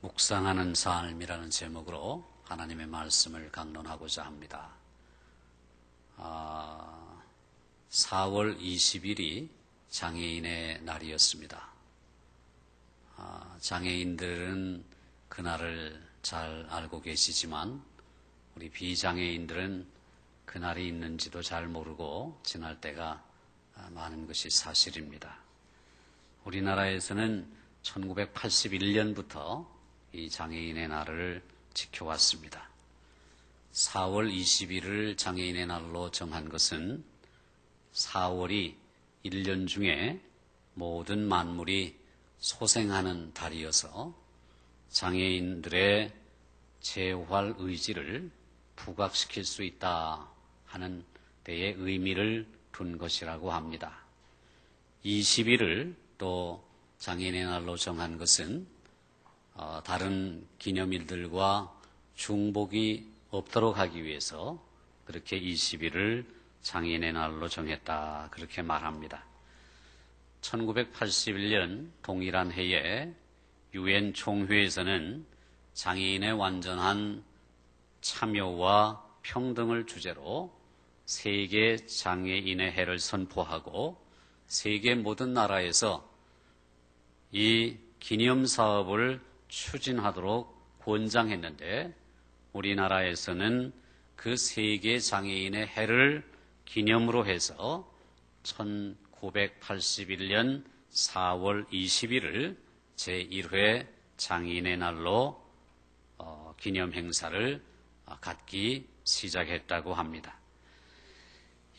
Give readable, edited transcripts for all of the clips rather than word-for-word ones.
묵상하는 삶이라는 제목으로 하나님의 말씀을 강론하고자 합니다. 4월 20일이 장애인의 날이었습니다. 장애인들은 그날을 잘 알고 계시지만 우리 비장애인들은 그날이 있는지도 잘 모르고 지날 때가 많은 것이 사실입니다. 우리나라에서는 1981년부터 이 장애인의 날을 지켜왔습니다. 4월 20일을 장애인의 날로 정한 것은 4월이 1년 중에 모든 만물이 소생하는 달이어서 장애인들의 재활 의지를 부각시킬 수 있다 하는 데에 의미를 둔 것이라고 합니다. 20일을 또 장애인의 날로 정한 것은 다른 기념일들과 중복이 없도록 하기 위해서 그렇게 20일을 장애인의 날로 정했다 그렇게 말합니다. 1981년 동일한 해에 유엔 총회에서는 장애인의 완전한 참여와 평등을 주제로 세계 장애인의 해를 선포하고 세계 모든 나라에서 이 기념사업을 추진하도록 권장했는데 우리나라에서는 그 세계 장애인의 해를 기념으로 해서 1981년 4월 20일을 제1회 장애인의 날로 기념 행사를 갖기 시작했다고 합니다.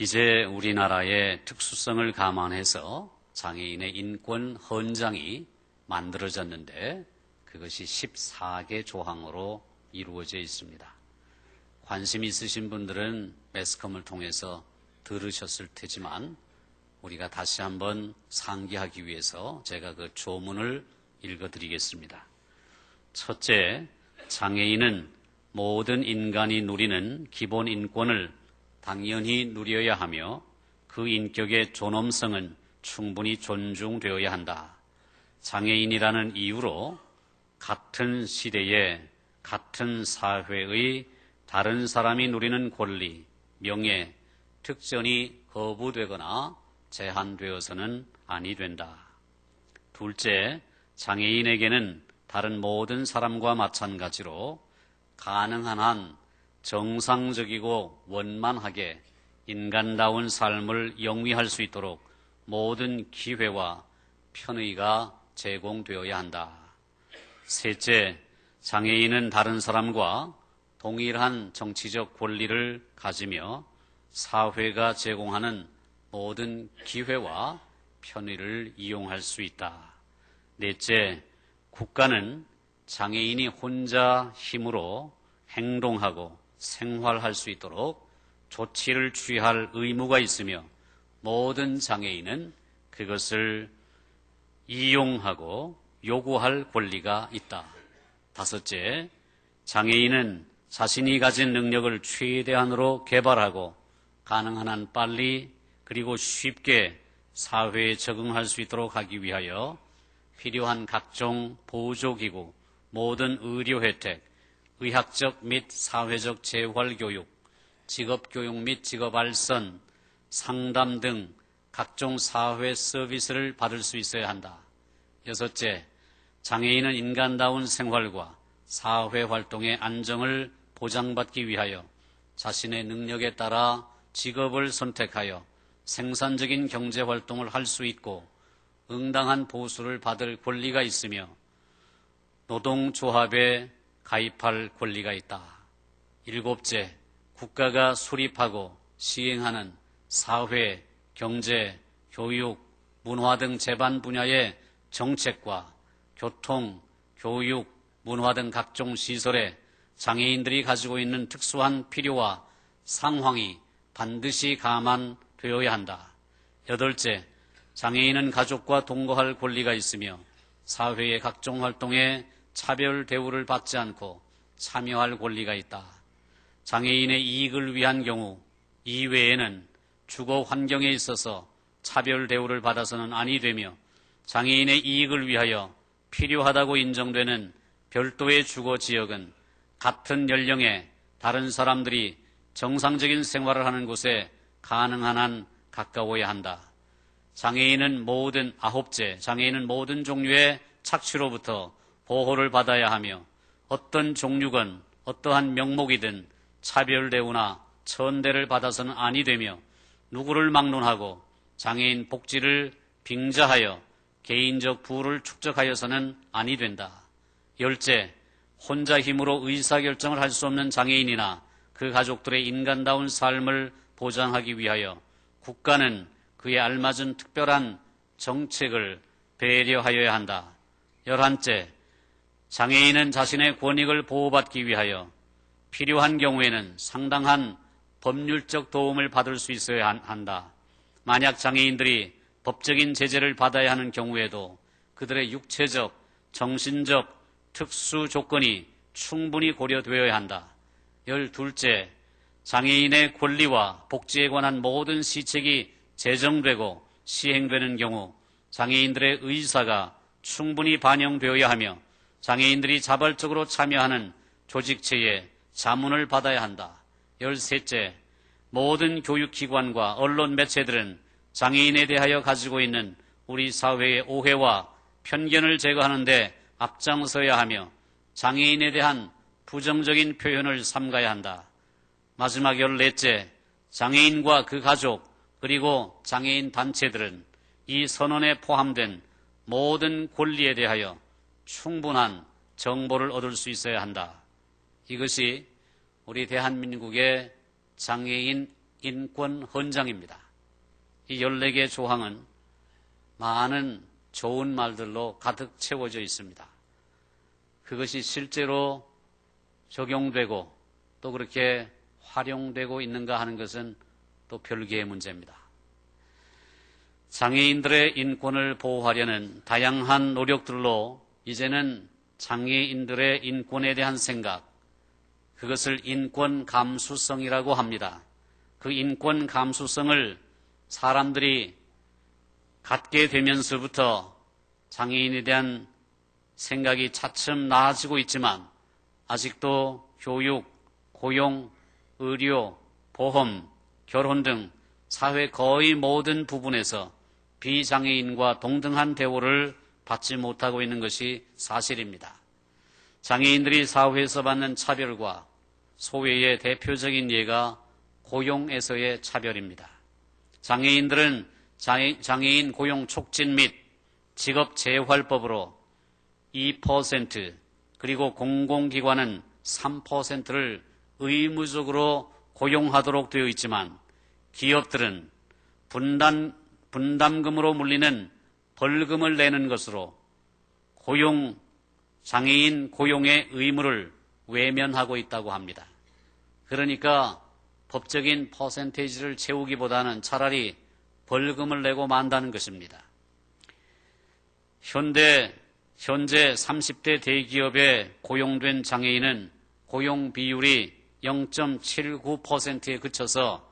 이제 우리나라의 특수성을 감안해서 장애인의 인권 헌장이 만들어졌는데 그것이 14개 조항으로 이루어져 있습니다. 관심 있으신 분들은 매스컴을 통해서 들으셨을 테지만 우리가 다시 한번 상기하기 위해서 제가 그 조문을 읽어드리겠습니다. 첫째, 장애인은 모든 인간이 누리는 기본 인권을 당연히 누려야 하며 그 인격의 존엄성은 충분히 존중되어야 한다. 장애인이라는 이유로 같은 시대에 같은 사회의 다른 사람이 누리는 권리, 명예, 특전이 거부되거나 제한되어서는 아니 된다. 둘째, 장애인에게는 다른 모든 사람과 마찬가지로 가능한 한 정상적이고 원만하게 인간다운 삶을 영위할 수 있도록 모든 기회와 편의가 제공되어야 한다. 셋째, 장애인은 다른 사람과 동일한 정치적 권리를 가지며 사회가 제공하는 모든 기회와 편의를 이용할 수 있다. 넷째, 국가는 장애인이 혼자 힘으로 행동하고 생활할 수 있도록 조치를 취할 의무가 있으며 모든 장애인은 그것을 이용하고 요구할 권리가 있다. 다섯째, 장애인은 자신이 가진 능력을 최대한으로 개발하고 가능한 한 빨리 그리고 쉽게 사회에 적응할 수 있도록 하기 위하여 필요한 각종 보조기구, 모든 의료 혜택, 의학적 및 사회적 재활교육, 직업교육 및 직업알선, 상담 등 각종 사회 서비스를 받을 수 있어야 한다. 여섯째, 장애인은 인간다운 생활과 사회활동의 안정을 보장받기 위하여 자신의 능력에 따라 직업을 선택하여 생산적인 경제활동을 할 수 있고 응당한 보수를 받을 권리가 있으며 노동조합에 가입할 권리가 있다. 일곱째, 국가가 수립하고 시행하는 사회, 경제, 교육, 문화 등 제반 분야의 정책과 교통, 교육, 문화 등 각종 시설에 장애인들이 가지고 있는 특수한 필요와 상황이 반드시 감안되어야 한다. 여덟째, 장애인은 가족과 동거할 권리가 있으며 사회의 각종 활동에 차별 대우를 받지 않고 참여할 권리가 있다. 장애인의 이익을 위한 경우 이외에는 주거 환경에 있어서 차별 대우를 받아서는 아니 되며 장애인의 이익을 위하여 필요하다고 인정되는 별도의 주거 지역은 같은 연령의 다른 사람들이 정상적인 생활을 하는 곳에 가능한 한 가까워야 한다. 장애인은 모든 모든 종류의 착취로부터 보호를 받아야 하며 어떤 종류건 어떠한 명목이든 차별 대우나 천대를 받아서는 아니 되며 누구를 막론하고 장애인 복지를 빙자하여 개인적 부를 축적하여서는 아니 된다. 열째, 혼자 힘으로 의사결정을 할 수 없는 장애인이나 그 가족들의 인간다운 삶을 보장하기 위하여 국가는 그에 알맞은 특별한 정책을 배려하여야 한다. 열한째, 장애인은 자신의 권익을 보호받기 위하여 필요한 경우에는 상당한 법률적 도움을 받을 수 있어야 한다. 만약 장애인들이 법적인 제재를 받아야 하는 경우에도 그들의 육체적, 정신적 특수 조건이 충분히 고려되어야 한다. 열둘째, 장애인의 권리와 복지에 관한 모든 시책이 제정되고 시행되는 경우 장애인들의 의사가 충분히 반영되어야 하며 장애인들이 자발적으로 참여하는 조직체에 자문을 받아야 한다. 열셋째, 모든 교육기관과 언론 매체들은 장애인에 대하여 가지고 있는 우리 사회의 오해와 편견을 제거하는 데 앞장서야 하며 장애인에 대한 부정적인 표현을 삼가야 한다. 마지막 열넷째, 장애인과 그 가족 그리고 장애인 단체들은 이 선언에 포함된 모든 권리에 대하여 충분한 정보를 얻을 수 있어야 한다. 이것이 우리 대한민국의 장애인 인권 헌장입니다. 이 14개 조항은 많은 좋은 말들로 가득 채워져 있습니다. 그것이 실제로 적용되고 또 그렇게 활용되고 있는가 하는 것은 또 별개의 문제입니다. 장애인들의 인권을 보호하려는 다양한 노력들로 이제는 장애인들의 인권에 대한 생각, 그것을 인권 감수성이라고 합니다. 그 인권 감수성을 사람들이 갖게 되면서부터 장애인에 대한 생각이 차츰 나아지고 있지만 아직도 교육, 고용, 의료, 보험, 결혼 등 사회 거의 모든 부분에서 비장애인과 동등한 대우를 받지 못하고 있는 것이 사실입니다. 장애인들이 사회에서 받는 차별과 소외의 대표적인 예가 고용에서의 차별입니다. 장애인들은 장애인 고용 촉진 및 직업 재활법으로 2% 그리고 공공기관은 3%를 의무적으로 고용하도록 되어 있지만 기업들은 분담금으로 물리는 벌금을 내는 것으로 장애인 고용의 의무를 외면하고 있다고 합니다. 그러니까 법적인 퍼센테이지를 채우기보다는 차라리 벌금을 내고 만다는 것입니다. 현재 30대 대기업에 고용된 장애인은 고용 비율이 0.79%에 그쳐서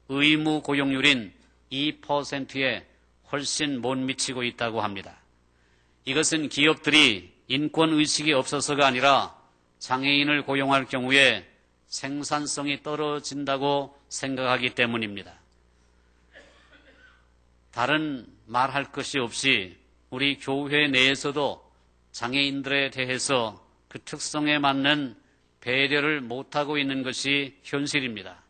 의무 고용률인 2%에 훨씬 못 미치고 있다고 합니다. 이것은 기업들이 인권의식이 없어서가 아니라 장애인을 고용할 경우에 생산성이 떨어진다고 생각하기 때문입니다. 다른 말할 것이 없이 우리 교회 내에서도 장애인들에 대해서 그 특성에 맞는 배려를 못하고 있는 것이 현실입니다.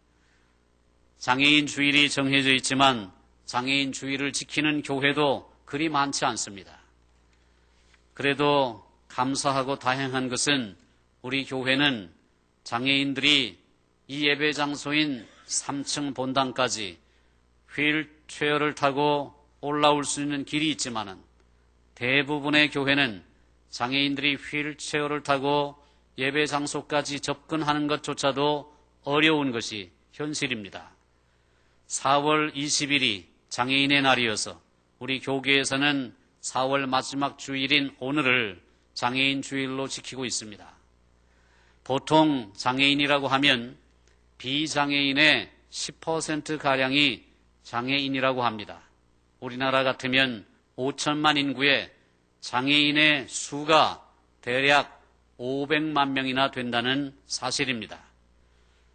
장애인 주일이 정해져 있지만 장애인 주일을 지키는 교회도 그리 많지 않습니다. 그래도 감사하고 다행한 것은 우리 교회는 장애인들이 이 예배 장소인 3층 본당까지 휠체어를 타고 올라올 수 있는 길이 있지만은 대부분의 교회는 장애인들이 휠체어를 타고 예배 장소까지 접근하는 것조차도 어려운 것이 현실입니다. 4월 20일이 장애인의 날이어서 우리 교계에서는 4월 마지막 주일인 오늘을 장애인 주일로 지키고 있습니다. 보통 장애인이라고 하면 비장애인의 10%가량이 장애인이라고 합니다. 우리나라 같으면 5천만 인구에 장애인의 수가 대략 500만 명이나 된다는 사실입니다.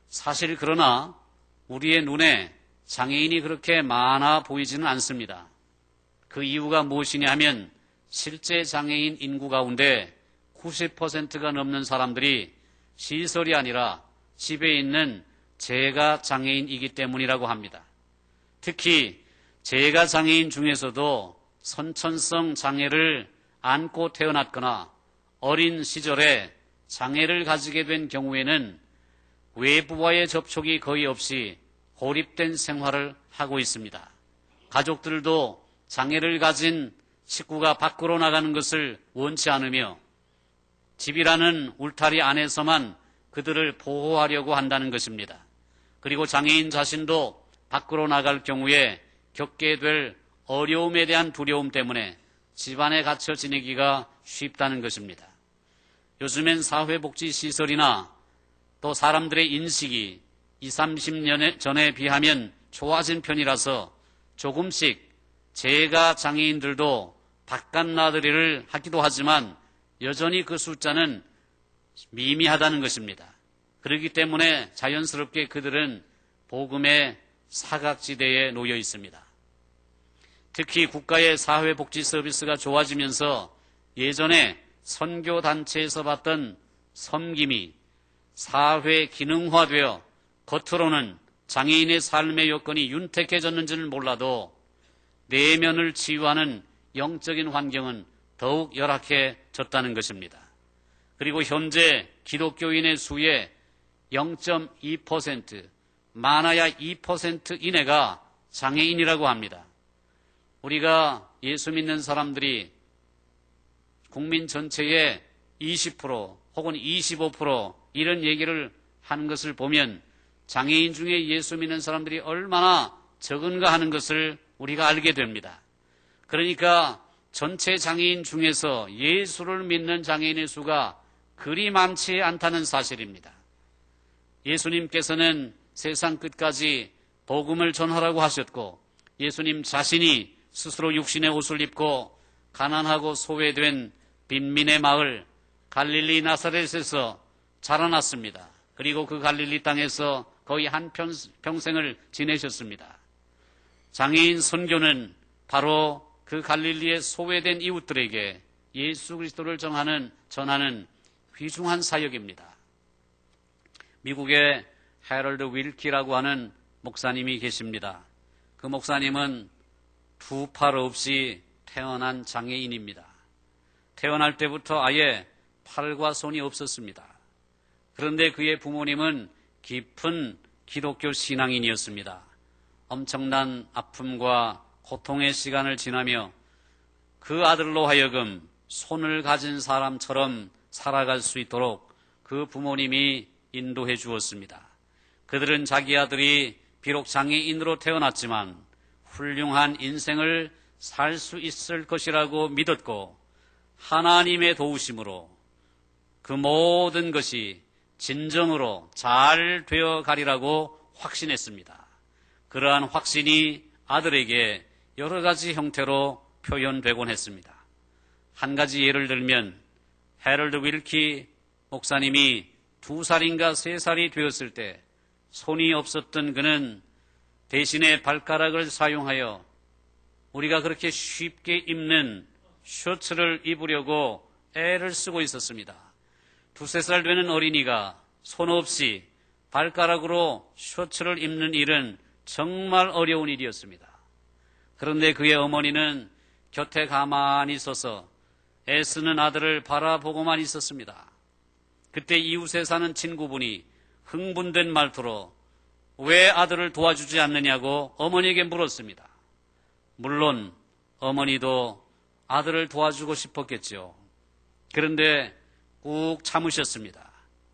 사실 그러나 우리의 눈에 장애인이 그렇게 많아 보이지는 않습니다. 그 이유가 무엇이냐 하면 실제 장애인 인구 가운데 90%가 넘는 사람들이 시설이 아니라 집에 있는 재가 장애인이기 때문이라고 합니다. 특히 재가 장애인 중에서도 선천성 장애를 안고 태어났거나 어린 시절에 장애를 가지게 된 경우에는 외부와의 접촉이 거의 없이 고립된 생활을 하고 있습니다. 가족들도 장애를 가진 식구가 밖으로 나가는 것을 원치 않으며 집이라는 울타리 안에서만 그들을 보호하려고 한다는 것입니다. 그리고 장애인 자신도 밖으로 나갈 경우에 겪게 될 어려움에 대한 두려움 때문에 집안에 갇혀 지내기가 쉽다는 것입니다. 요즘엔 사회복지시설이나 또 사람들의 인식이 20, 30년 전에 비하면 좋아진 편이라서 조금씩 재가 장애인들도 바깥 나들이를 하기도 하지만 여전히 그 숫자는 미미하다는 것입니다. 그렇기 때문에 자연스럽게 그들은 복음의 사각지대에 놓여 있습니다. 특히 국가의 사회복지 서비스가 좋아지면서 예전에 선교단체에서 봤던 섬김이 사회 기능화되어 겉으로는 장애인의 삶의 여건이 윤택해졌는지는 몰라도 내면을 치유하는 영적인 환경은 더욱 열악해졌다는 것입니다. 그리고 현재 기독교인의 수의 0.2%, 많아야 2% 이내가 장애인이라고 합니다. 우리가 예수 믿는 사람들이 국민 전체의 20% 혹은 25% 이런 얘기를 하는 것을 보면 장애인 중에 예수 믿는 사람들이 얼마나 적은가 하는 것을 우리가 알게 됩니다. 그러니까 전체 장애인 중에서 예수를 믿는 장애인의 수가 그리 많지 않다는 사실입니다. 예수님께서는 세상 끝까지 복음을 전하라고 하셨고 예수님 자신이 스스로 육신의 옷을 입고 가난하고 소외된 빈민의 마을 갈릴리 나사렛에서 자라났습니다. 그리고 그 갈릴리 땅에서 거의 한평생을 지내셨습니다. 장애인 선교는 바로 그 갈릴리의 소외된 이웃들에게 예수 그리스도를 전하는 귀중한 사역입니다. 미국의 해럴드 윌키라고 하는 목사님이 계십니다. 그 목사님은 두 팔 없이 태어난 장애인입니다. 태어날 때부터 아예 팔과 손이 없었습니다. 그런데 그의 부모님은 깊은 기독교 신앙인이었습니다. 엄청난 아픔과 고통의 시간을 지나며 그 아들로 하여금 손을 가진 사람처럼 살아갈 수 있도록 그 부모님이 인도해 주었습니다. 그들은 자기 아들이 비록 장애인으로 태어났지만 훌륭한 인생을 살 수 있을 것이라고 믿었고 하나님의 도우심으로 그 모든 것이 진정으로 잘 되어 가리라고 확신했습니다. 그러한 확신이 아들에게 여러 가지 형태로 표현되곤 했습니다. 한 가지 예를 들면 해럴드 윌키 목사님이 2살인가 3살이 되었을 때 손이 없었던 그는 대신에 발가락을 사용하여 우리가 그렇게 쉽게 입는 셔츠를 입으려고 애를 쓰고 있었습니다. 2, 3살 되는 어린이가 손 없이 발가락으로 셔츠를 입는 일은 정말 어려운 일이었습니다. 그런데 그의 어머니는 곁에 가만히 서서 애쓰는 아들을 바라보고만 있었습니다. 그때 이웃에 사는 친구분이 흥분된 말투로 왜 아들을 도와주지 않느냐고 어머니에게 물었습니다. 물론 어머니도 아들을 도와주고 싶었겠죠. 그런데 꾹 참으셨습니다.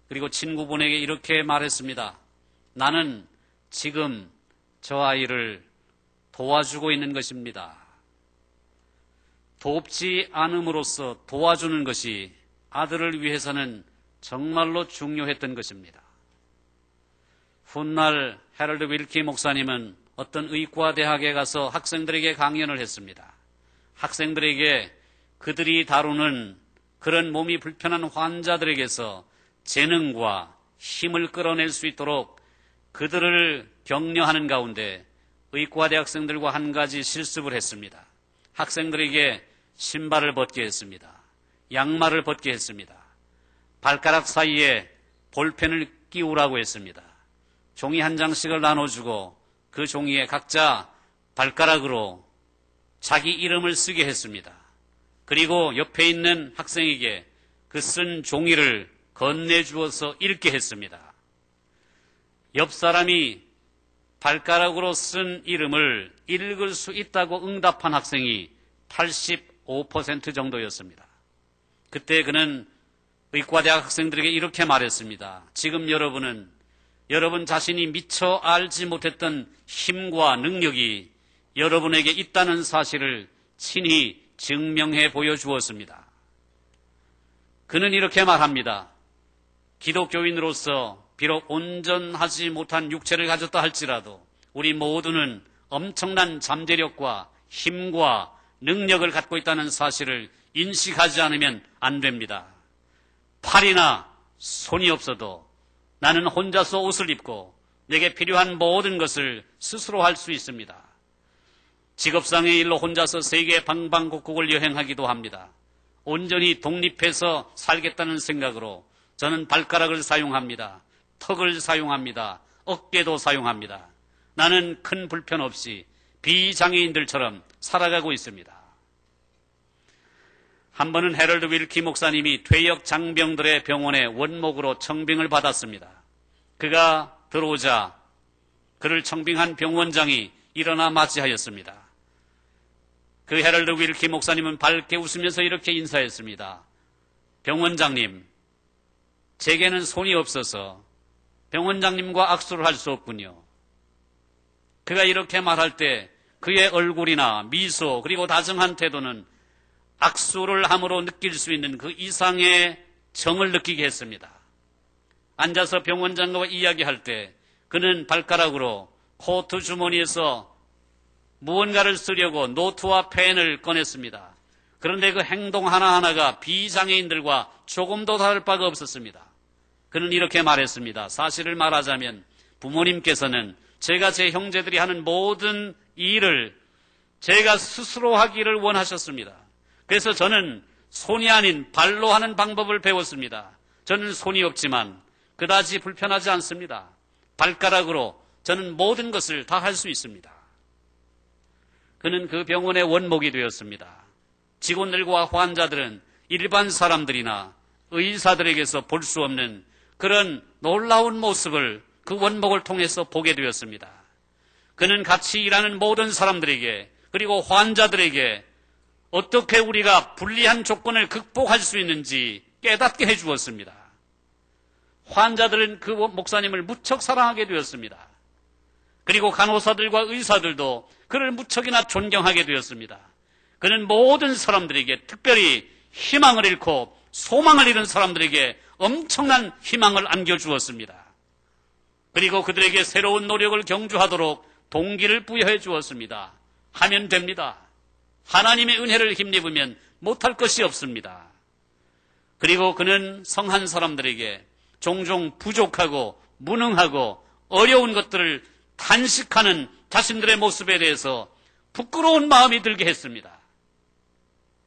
그리고 친구분에게 이렇게 말했습니다. 나는 지금 저 아이를 도와주고 있는 것입니다. 돕지 않음으로써 도와주는 것이 아들을 위해서는 정말로 중요했던 것입니다. 훗날 해럴드 윌키 목사님은 어떤 의과대학에 가서 학생들에게 강연을 했습니다. 학생들에게 그들이 다루는 그런 몸이 불편한 환자들에게서 재능과 힘을 끌어낼 수 있도록 그들을 격려하는 가운데 의과대 학생들과 한 가지 실습을 했습니다. 학생들에게 신발을 벗게 했습니다. 양말을 벗게 했습니다. 발가락 사이에 볼펜을 끼우라고 했습니다. 종이 한 장씩을 나눠주고 그 종이에 각자 발가락으로 자기 이름을 쓰게 했습니다. 그리고 옆에 있는 학생에게 그 쓴 종이를 건네주어서 읽게 했습니다. 옆 사람이 발가락으로 쓴 이름을 읽을 수 있다고 응답한 학생이 85% 정도였습니다. 그때 그는 의과대학 학생들에게 이렇게 말했습니다. 지금 여러분은 여러분 자신이 미처 알지 못했던 힘과 능력이 여러분에게 있다는 사실을 친히 증명해 보여주었습니다. 그는 이렇게 말합니다. 기독교인으로서 비록 온전하지 못한 육체를 가졌다 할지라도 우리 모두는 엄청난 잠재력과 힘과 능력을 갖고 있다는 사실을 인식하지 않으면 안 됩니다. 팔이나 손이 없어도 나는 혼자서 옷을 입고 내게 필요한 모든 것을 스스로 할 수 있습니다. 직업상의 일로 혼자서 세계 방방곡곡을 여행하기도 합니다. 온전히 독립해서 살겠다는 생각으로 저는 발가락을 사용합니다. 턱을 사용합니다. 어깨도 사용합니다. 나는 큰 불편 없이 비장애인들처럼 살아가고 있습니다. 한 번은 해럴드 윌키 목사님이 퇴역 장병들의 병원에 원목으로 청빙을 받았습니다. 그가 들어오자 그를 청빙한 병원장이 일어나 맞이하였습니다. 그 해럴드 윌키 목사님은 밝게 웃으면서 이렇게 인사했습니다. 병원장님, 제게는 손이 없어서 병원장님과 악수를 할 수 없군요. 그가 이렇게 말할 때 그의 얼굴이나 미소 그리고 다정한 태도는 악수를 함으로 느낄 수 있는 그 이상의 정을 느끼게 했습니다. 앉아서 병원장과 이야기할 때 그는 발가락으로 코트 주머니에서 무언가를 쓰려고 노트와 펜을 꺼냈습니다. 그런데 그 행동 하나하나가 비장애인들과 조금도 다를 바가 없었습니다. 그는 이렇게 말했습니다. 사실을 말하자면 부모님께서는 제가 제 형제들이 하는 모든 일을 제가 스스로 하기를 원하셨습니다. 그래서 저는 손이 아닌 발로 하는 방법을 배웠습니다. 저는 손이 없지만 그다지 불편하지 않습니다. 발가락으로 저는 모든 것을 다 할 수 있습니다. 그는 그 병원의 원목이 되었습니다. 직원들과 환자들은 일반 사람들이나 의사들에게서 볼 수 없는 그런 놀라운 모습을 그 원목을 통해서 보게 되었습니다. 그는 같이 일하는 모든 사람들에게 그리고 환자들에게 어떻게 우리가 불리한 조건을 극복할 수 있는지 깨닫게 해주었습니다. 환자들은 그 목사님을 무척 사랑하게 되었습니다. 그리고 간호사들과 의사들도 그를 무척이나 존경하게 되었습니다. 그는 모든 사람들에게 특별히 희망을 잃고 소망을 잃은 사람들에게 엄청난 희망을 안겨주었습니다. 그리고 그들에게 새로운 노력을 경주하도록 동기를 부여해 주었습니다. 하면 됩니다. 하나님의 은혜를 힘입으면 못할 것이 없습니다. 그리고 그는 성한 사람들에게 종종 부족하고 무능하고 어려운 것들을 탄식하는 자신들의 모습에 대해서 부끄러운 마음이 들게 했습니다.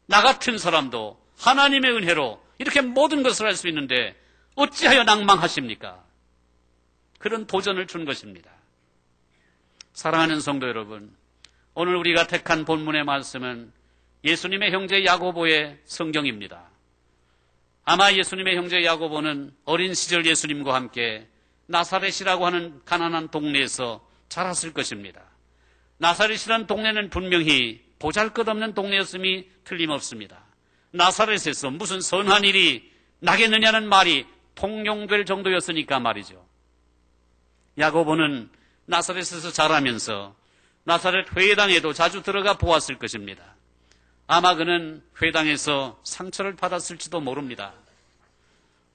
나 같은 사람도 하나님의 은혜로 이렇게 모든 것을 할 수 있는데 어찌하여 낭망하십니까? 그런 도전을 준 것입니다. 사랑하는 성도 여러분, 오늘 우리가 택한 본문의 말씀은 예수님의 형제 야고보의 성경입니다. 아마 예수님의 형제 야고보는 어린 시절 예수님과 함께 나사렛이라고 하는 가난한 동네에서 자랐을 것입니다. 나사렛이라는 동네는 분명히 보잘것없는 동네였음이 틀림없습니다. 나사렛에서 무슨 선한 일이 나겠느냐는 말이 통용될 정도였으니까 말이죠. 야고보는 나사렛에서 자라면서 나사렛 회당에도 자주 들어가 보았을 것입니다. 아마 그는 회당에서 상처를 받았을지도 모릅니다.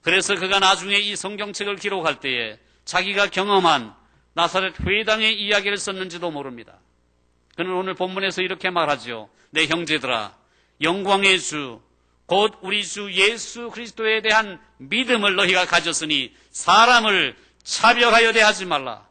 그래서 그가 나중에 이 성경책을 기록할 때에 자기가 경험한 나사렛 회당의 이야기를 썼는지도 모릅니다. 그는 오늘 본문에서 이렇게 말하죠. 내 형제들아, 영광의 주 곧 우리 주 예수 그리스도에 대한 믿음을 너희가 가졌으니 사람을 차별하여 대하지 말라.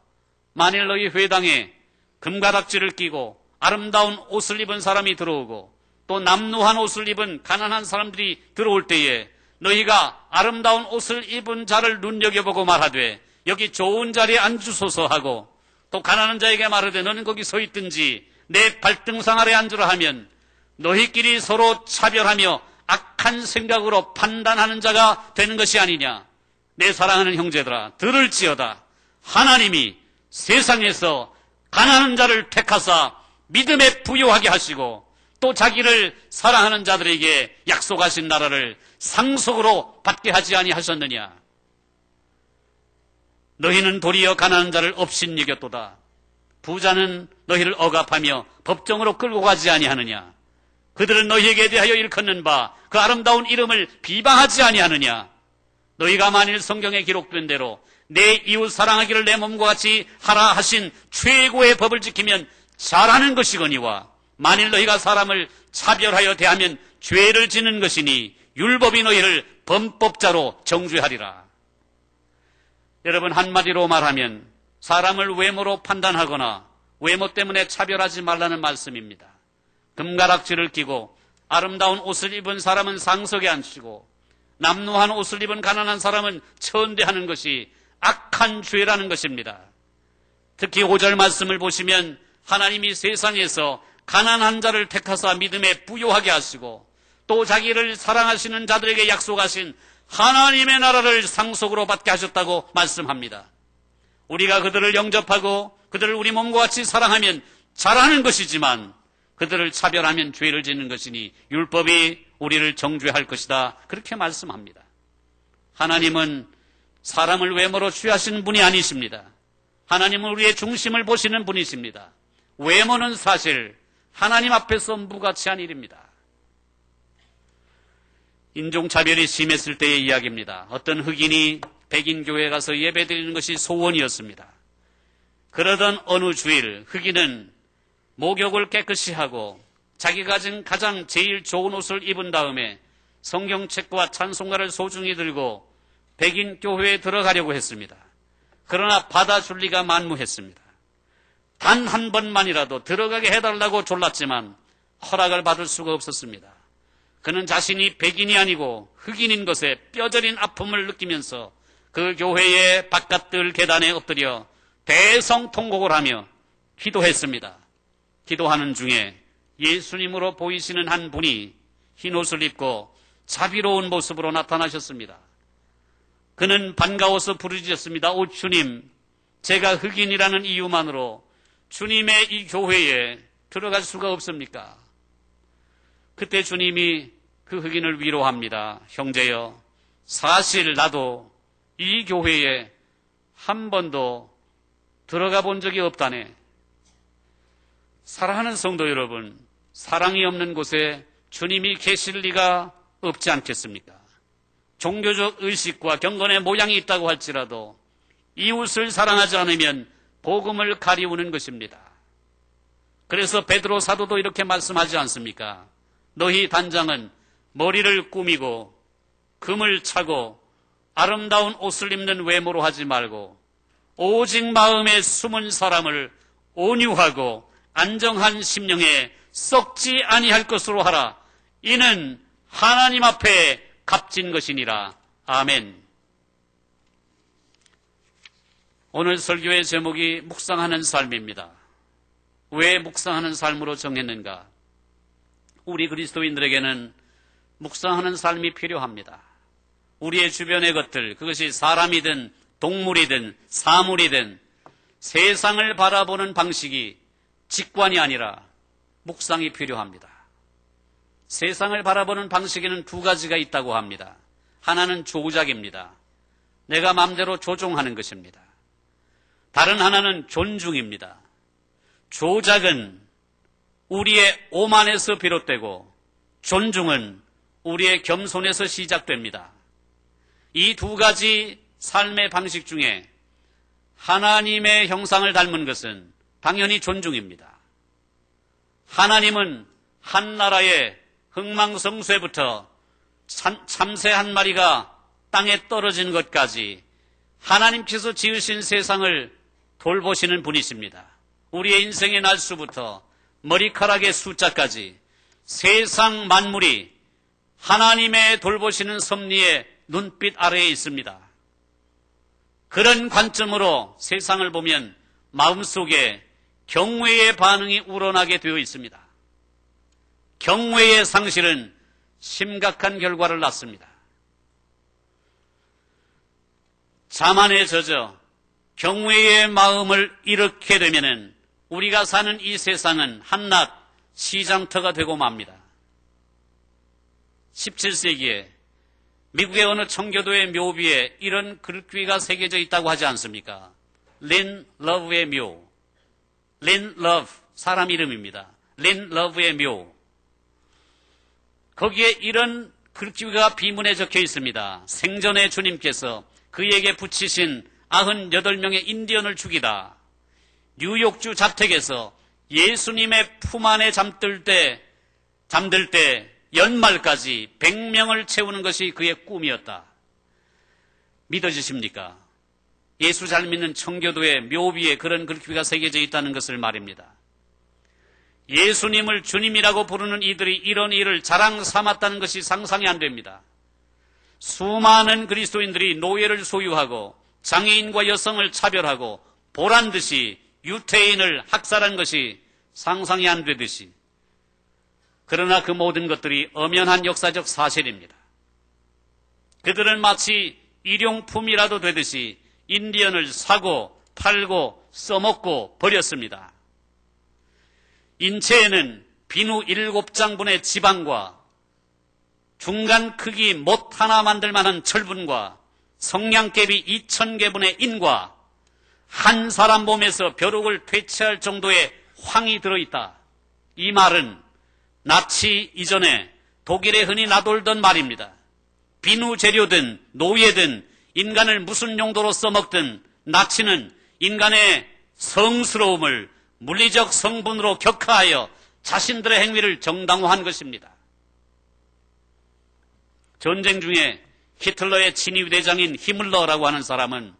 만일 너희 회당에 금가닥지를 끼고 아름다운 옷을 입은 사람이 들어오고 또 남루한 옷을 입은 가난한 사람들이 들어올 때에 너희가 아름다운 옷을 입은 자를 눈여겨보고 말하되 여기 좋은 자리에 앉으소서 하고 또 가난한 자에게 말하되 너는 거기 서 있든지 내 발등상 아래 앉으라 하면 너희끼리 서로 차별하며 악한 생각으로 판단하는 자가 되는 것이 아니냐. 내 사랑하는 형제들아, 들을지어다. 하나님이 세상에서 가난한 자를 택하사 믿음에 부요하게 하시고 또 자기를 사랑하는 자들에게 약속하신 나라를 상속으로 받게 하지 아니하셨느냐. 너희는 도리어 가난한 자를 업신여겼도다. 부자는 너희를 억압하며 법정으로 끌고 가지 아니하느냐. 그들은 너희에게 대하여 일컫는 바 그 아름다운 이름을 비방하지 아니하느냐. 너희가 만일 성경에 기록된 대로 내 이웃 사랑하기를 내 몸과 같이 하라 하신 최고의 법을 지키면 잘하는 것이거니와 만일 너희가 사람을 차별하여 대하면 죄를 지는 것이니 율법이 너희를 범법자로 정죄하리라. 여러분, 한마디로 말하면 사람을 외모로 판단하거나 외모 때문에 차별하지 말라는 말씀입니다. 금가락지를 끼고 아름다운 옷을 입은 사람은 상석에 앉히고 남루한 옷을 입은 가난한 사람은 천대하는 것이 악한 죄라는 것입니다. 특히 5절 말씀을 보시면 하나님이 세상에서 가난한 자를 택하사 믿음에 부요하게 하시고 또 자기를 사랑하시는 자들에게 약속하신 하나님의 나라를 상속으로 받게 하셨다고 말씀합니다. 우리가 그들을 영접하고 그들을 우리 몸과 같이 사랑하면 잘하는 것이지만 그들을 차별하면 죄를 짓는 것이니 율법이 우리를 정죄할 것이다. 그렇게 말씀합니다. 하나님은 사람을 외모로 취하시는 분이 아니십니다. 하나님은 우리의 중심을 보시는 분이십니다. 외모는 사실 하나님 앞에서 무가치한 일입니다. 인종차별이 심했을 때의 이야기입니다. 어떤 흑인이 백인 교회에 가서 예배드리는 것이 소원이었습니다. 그러던 어느 주일 흑인은 목욕을 깨끗이 하고 자기가 가진 가장 제일 좋은 옷을 입은 다음에 성경책과 찬송가를 소중히 들고 백인 교회에 들어가려고 했습니다. 그러나 받아줄 리가 만무했습니다. 단 한 번만이라도 들어가게 해달라고 졸랐지만 허락을 받을 수가 없었습니다. 그는 자신이 백인이 아니고 흑인인 것에 뼈저린 아픔을 느끼면서 그 교회의 바깥들 계단에 엎드려 대성통곡을 하며 기도했습니다. 기도하는 중에 예수님으로 보이시는 한 분이 흰옷을 입고 자비로운 모습으로 나타나셨습니다. 그는 반가워서 부르짖었습니다. 오 주님, 제가 흑인이라는 이유만으로 주님의 이 교회에 들어갈 수가 없습니까? 그때 주님이 그 흑인을 위로합니다. 형제여, 사실 나도 이 교회에 한 번도 들어가 본 적이 없다네. 사랑하는 성도 여러분, 사랑이 없는 곳에 주님이 계실 리가 없지 않겠습니까? 종교적 의식과 경건의 모양이 있다고 할지라도 이웃을 사랑하지 않으면 복음을 가리우는 것입니다. 그래서 베드로 사도도 이렇게 말씀하지 않습니까? 너희 단장은 머리를 꾸미고 금을 차고 아름다운 옷을 입는 외모로 하지 말고 오직 마음에 숨은 사람을 온유하고 안정한 심령에 썩지 아니할 것으로 하라. 이는 하나님 앞에 값진 것이니라. 아멘. 오늘 설교의 제목이 묵상하는 삶입니다. 왜 묵상하는 삶으로 정했는가? 우리 그리스도인들에게는 묵상하는 삶이 필요합니다. 우리의 주변의 것들, 그것이 사람이든 동물이든 사물이든 세상을 바라보는 방식이 직관이 아니라 묵상이 필요합니다. 세상을 바라보는 방식에는 두 가지가 있다고 합니다. 하나는 조작입니다. 내가 마음대로 조종하는 것입니다. 다른 하나는 존중입니다. 조작은 우리의 오만에서 비롯되고 존중은 우리의 겸손에서 시작됩니다. 이 두 가지 삶의 방식 중에 하나님의 형상을 닮은 것은 당연히 존중입니다. 하나님은 한 나라의 흥망성쇠부터 참새 한 마리가 땅에 떨어진 것까지 하나님께서 지으신 세상을 돌보시는 분이십니다. 우리의 인생의 날수부터 머리카락의 숫자까지 세상 만물이 하나님의 돌보시는 섭리의 눈빛 아래에 있습니다. 그런 관점으로 세상을 보면 마음속에 경외의 반응이 우러나게 되어 있습니다. 경외의 상실은 심각한 결과를 낳습니다. 자만에 젖어 경외의 마음을 잃게 되면은 우리가 사는 이 세상은 한낱 시장터가 되고 맙니다. 17세기에 미국의 어느 청교도의 묘비에 이런 글귀가 새겨져 있다고 하지 않습니까? 린 러브의 묘. 린 러브, 사람 이름입니다. 린 러브의 묘. 거기에 이런 글귀가 비문에 적혀 있습니다. 생전에 주님께서 그에게 붙이신 98명의 인디언을 죽이다. 뉴욕주 자택에서 예수님의 품 안에 잠들 때 연말까지 100명을 채우는 것이 그의 꿈이었다. 믿어지십니까? 예수 잘 믿는 청교도의 묘비에 그런 글귀가 새겨져 있다는 것을 말입니다. 예수님을 주님이라고 부르는 이들이 이런 일을 자랑 삼았다는 것이 상상이 안 됩니다. 수많은 그리스도인들이 노예를 소유하고 장애인과 여성을 차별하고 보란듯이 유태인을 학살한 것이 상상이 안 되듯이, 그러나 그 모든 것들이 엄연한 역사적 사실입니다. 그들은 마치 일용품이라도 되듯이 인디언을 사고 팔고 써먹고 버렸습니다. 인체에는 비누 7장분의 지방과 중간 크기 못 하나 만들 만한 철분과 성냥개비 2000개분의 인과 한 사람 몸에서 벼룩을 퇴치할 정도의 황이 들어있다. 이 말은 나치 이전에 독일에 흔히 나돌던 말입니다. 비누 재료든 노예든 인간을 무슨 용도로 써먹든 나치는 인간의 성스러움을 물리적 성분으로 격하하여 자신들의 행위를 정당화한 것입니다. 전쟁 중에 히틀러의 친위대장인 히물러라고 하는 사람은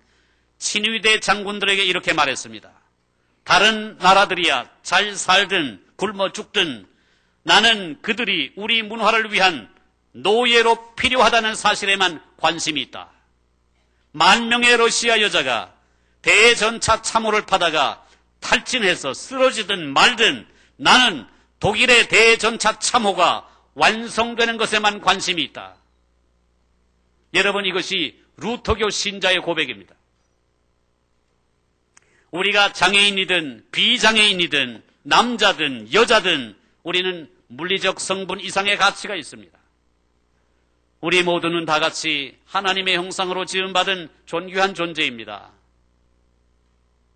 친위대 장군들에게 이렇게 말했습니다. 다른 나라들이야 잘 살든 굶어 죽든 나는 그들이 우리 문화를 위한 노예로 필요하다는 사실에만 관심이 있다. 10,000명의 러시아 여자가 대전차 참호를 타다가 탈진해서 쓰러지든 말든 나는 독일의 대전차 참호가 완성되는 것에만 관심이 있다. 여러분, 이것이 루터교 신자의 고백입니다. 우리가 장애인이든 비장애인이든 남자든 여자든 우리는 물리적 성분 이상의 가치가 있습니다. 우리 모두는 다 같이 하나님의 형상으로 지음받은 존귀한 존재입니다.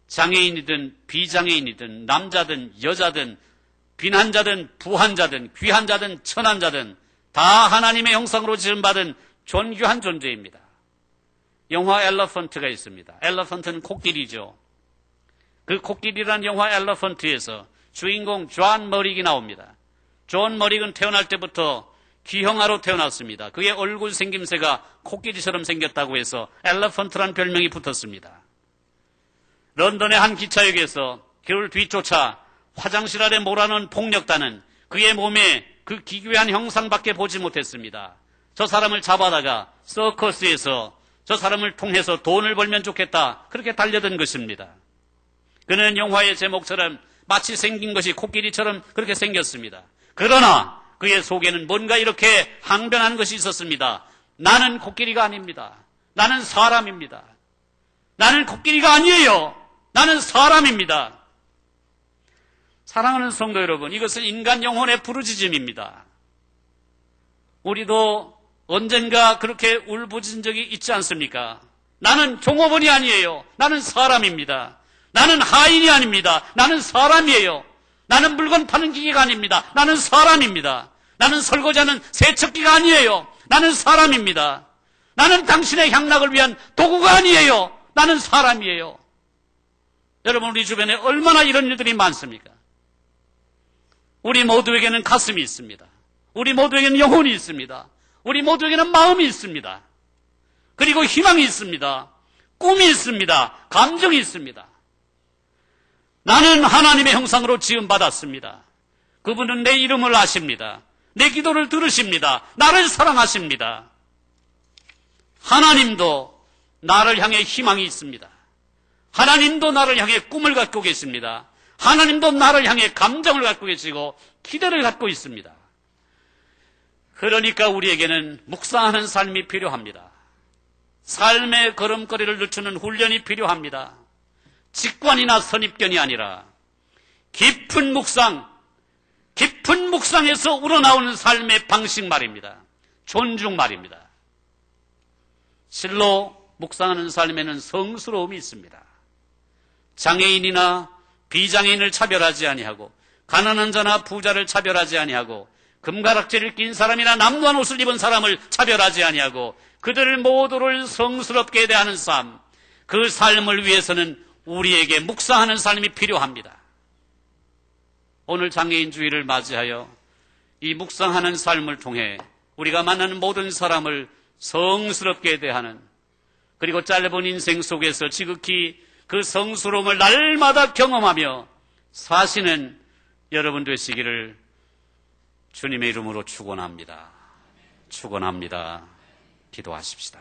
장애인이든 비장애인이든 남자든 여자든 빈한자든 부한자든 귀한자든 천한자든 다 하나님의 형상으로 지음받은 존귀한 존재입니다. 영화 엘러펀트가 있습니다. 엘러펀트는 코끼리죠. 그 코끼리라는 영화 엘러펀트에서 주인공 존 머릭이 나옵니다. 존 머릭은 태어날 때부터 귀형아로 태어났습니다. 그의 얼굴 생김새가 코끼리처럼 생겼다고 해서 엘러펀트라는 별명이 붙었습니다. 런던의 한 기차역에서 그를 뒤쫓아 화장실 아래 몰아넣은 폭력단은 그의 몸에 그 기괴한 형상밖에 보지 못했습니다. 저 사람을 잡아다가 서커스에서 저 사람을 통해서 돈을 벌면 좋겠다, 그렇게 달려든 것입니다. 그는 영화의 제목처럼 마치 생긴 것이 코끼리처럼 그렇게 생겼습니다. 그러나 그의 속에는 뭔가 이렇게 항변하는 것이 있었습니다. 나는 코끼리가 아닙니다. 나는 사람입니다. 나는 코끼리가 아니에요. 나는 사람입니다. 사랑하는 성도 여러분, 이것은 인간 영혼의 부르짖음입니다. 우리도 언젠가 그렇게 울부짖은 적이 있지 않습니까? 나는 종업원이 아니에요. 나는 사람입니다. 나는 하인이 아닙니다. 나는 사람이에요. 나는 물건 파는 기계가 아닙니다. 나는 사람입니다. 나는 설거지하는 세척기가 아니에요. 나는 사람입니다. 나는 당신의 향락을 위한 도구가 아니에요. 나는 사람이에요. 여러분, 우리 주변에 얼마나 이런 일들이 많습니까? 우리 모두에게는 가슴이 있습니다. 우리 모두에게는 영혼이 있습니다. 우리 모두에게는 마음이 있습니다. 그리고 희망이 있습니다. 꿈이 있습니다. 감정이 있습니다. 나는 하나님의 형상으로 지음받았습니다. 그분은 내 이름을 아십니다. 내 기도를 들으십니다. 나를 사랑하십니다. 하나님도 나를 향해 희망이 있습니다. 하나님도 나를 향해 꿈을 갖고 계십니다. 하나님도 나를 향해 감정을 갖고 계시고 기대를 갖고 있습니다. 그러니까 우리에게는 묵상하는 삶이 필요합니다. 삶의 걸음걸이를 늦추는 훈련이 필요합니다. 직관이나 선입견이 아니라 깊은 묵상에서 우러나오는 삶의 방식 말입니다. 존중 말입니다. 실로 묵상하는 삶에는 성스러움이 있습니다. 장애인이나 비장애인을 차별하지 아니하고 가난한 자나 부자를 차별하지 아니하고 금가락지를 낀 사람이나 남루한 옷을 입은 사람을 차별하지 아니하고 그들 모두를 성스럽게 대하는 삶, 그 삶을 위해서는 우리에게 묵상하는 삶이 필요합니다. 오늘 장애인 주일을 맞이하여 이 묵상하는 삶을 통해 우리가 만나는 모든 사람을 성스럽게 대하는, 그리고 짧은 인생 속에서 지극히 그 성스러움을 날마다 경험하며 사시는 여러분 되시기를 주님의 이름으로 축원합니다. 축원합니다. 기도하십시다.